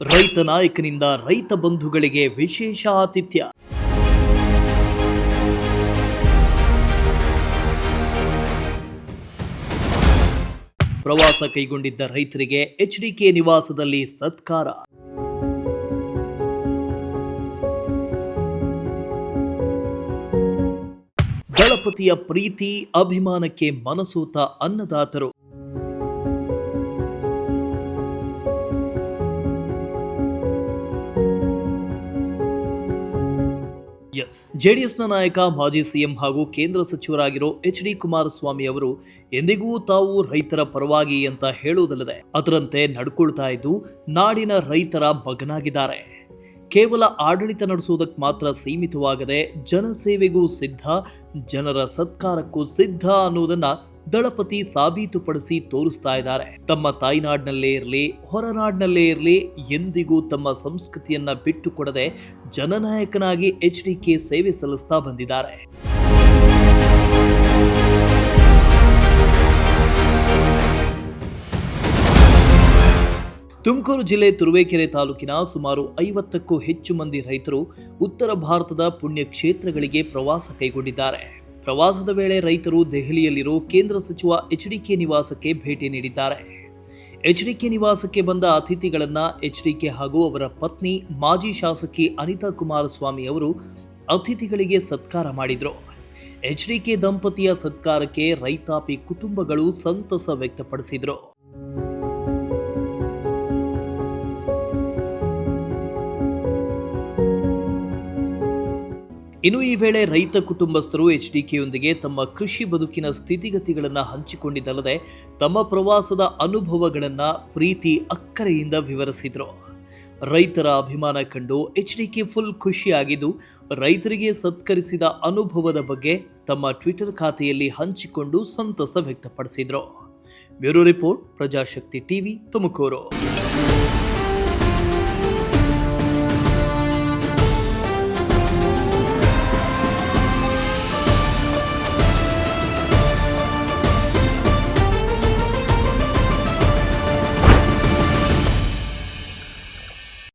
ರೈತ ನಾಯಕನಿಂದ ರೈತ ಬಂಧುಗಳಿಗೆ ವಿಶೇಷ ಆತಿಥ್ಯ. ಪ್ರವಾಸ ಕೈಗೊಂಡಿದ್ದ ರೈತರಿಗೆ ಎಚ್ಡಿಕೆ ನಿವಾಸದಲ್ಲಿ ಸತ್ಕಾರ. ದಳಪತಿಯ ಪ್ರೀತಿ ಅಭಿಮಾನಕ್ಕೆ ಮನಸೋತ ಅನ್ನದಾತರು. ಜೆಡಿಎಸ್ನ ನಾಯಕ ಮಾಜಿ ಸಿಎಂ ಹಾಗೂ ಕೇಂದ್ರ ಸಚಿವರಾಗಿರೋ ಎಚ್.ಡಿ. ಕುಮಾರಸ್ವಾಮಿ ಅವರು ಎಂದಿಗೂ ತಾವು ರೈತರ ಪರವಾಗಿ ಅಂತ ಹೇಳುವುದಲ್ಲದೆ ಅದರಂತೆ ನಡ್ಕೊಳ್ತಾ ಇದ್ದು ನಾಡಿನ ರೈತರ ಮಗನಾಗಿದ್ದಾರೆ. ಕೇವಲ ಆಡಳಿತ ನಡೆಸುವುದಕ್ಕೆ ಮಾತ್ರ ಸೀಮಿತವಾಗದೆ ಜನಸೇವೆಗೂ ಸಿದ್ಧ, ಜನರ ಸತ್ಕಾರಕ್ಕೂ ಸಿದ್ಧ ಅನ್ನುವುದನ್ನ ದಳಪತಿ ಸಾಬೀತುಪಡಿಸಿ ತೋರಿಸ್ತಾ ಇದ್ದಾರೆ. ತಮ್ಮ ತಾಯ್ನಾಡಿನಲ್ಲೇ ಇರಲಿ, ಹೊರನಾಡಿನಲ್ಲೇ ಇರಲಿ, ಎಂದಿಗೂ ತಮ್ಮ ಸಂಸ್ಕೃತಿಯನ್ನ ಬಿಟ್ಟು ಕೊಡದೆ ಜನನಾಯಕನಾಗಿ ಎಚ್ಡಿಕೆ ಸೇವೆ ಸಲ್ಲಿಸ್ತಾ ಬಂದಿದ್ದಾರೆ. ತುಮಕೂರು ಜಿಲ್ಲೆ ತುರುವೇಕೆರೆ ತಾಲೂಕಿನ ಸುಮಾರು 50ಕ್ಕೂ ಹೆಚ್ಚು ಮಂದಿ ರೈತರು ಉತ್ತರ ಭಾರತದ ಪುಣ್ಯ ಕ್ಷೇತ್ರಗಳಿಗೆ ಪ್ರವಾಸ ಕೈಗೊಂಡಿದ್ದಾರೆ. ಪ್ರವಾಸದ ವೇಳೆ ರೈತರು ದೆಹಲಿಯಲ್ಲಿರೋ ಕೇಂದ್ರ ಸಚಿವ ಎಚ್ಡಿಕೆ ನಿವಾಸಕ್ಕೆ ಭೇಟಿ ನೀಡಿದ್ದಾರೆ. ಎಚ್ಡಿಕೆ ನಿವಾಸಕ್ಕೆ ಬಂದ ಅತಿಥಿಗಳನ್ನ ಎಚ್ಡಿಕೆ ಹಾಗೂ ಅವರ ಪತ್ನಿ ಮಾಜಿ ಶಾಸಕಿ ಅನಿತಾ ಕುಮಾರಸ್ವಾಮಿ ಅವರು ಅತಿಥಿಗಳಿಗೆ ಸತ್ಕಾರ ಮಾಡಿದ್ರು. ಎಚ್ಡಿಕೆ ದಂಪತಿಯ ಸತ್ಕಾರಕ್ಕೆ ರೈತಾಪಿ ಕುಟುಂಬಗಳು ಸಂತಸ ವ್ಯಕ್ತಪಡಿಸಿದ್ರು. ಇನ್ನು ಈ ವೇಳೆ ರೈತ ಕುಟುಂಬಸ್ಥರು ಎಚ್ಡಿಕೆಯೊಂದಿಗೆ ತಮ್ಮ ಕೃಷಿ ಬದುಕಿನ ಸ್ಥಿತಿಗತಿಗಳನ್ನು ಹಂಚಿಕೊಂಡಿದ್ದಲ್ಲದೆ ತಮ್ಮ ಪ್ರವಾಸದ ಅನುಭವಗಳನ್ನು ಪ್ರೀತಿ ಅಕ್ಕರೆಯಿಂದ ವಿವರಿಸಿದರು. ರೈತರ ಅಭಿಮಾನ ಕಂಡು ಎಚ್ಡಿಕೆ ಫುಲ್ ಖುಷಿಯಾಗಿದ್ದು ರೈತರಿಗೆ ಸತ್ಕರಿಸಿದ ಅನುಭವದ ಬಗ್ಗೆ ತಮ್ಮ ಟ್ವಿಟರ್ ಖಾತೆಯಲ್ಲಿ ಹಂಚಿಕೊಂಡು ಸಂತಸ ವ್ಯಕ್ತಪಡಿಸಿದರು. Bureau report, Prajashakti TV, Tumakuru.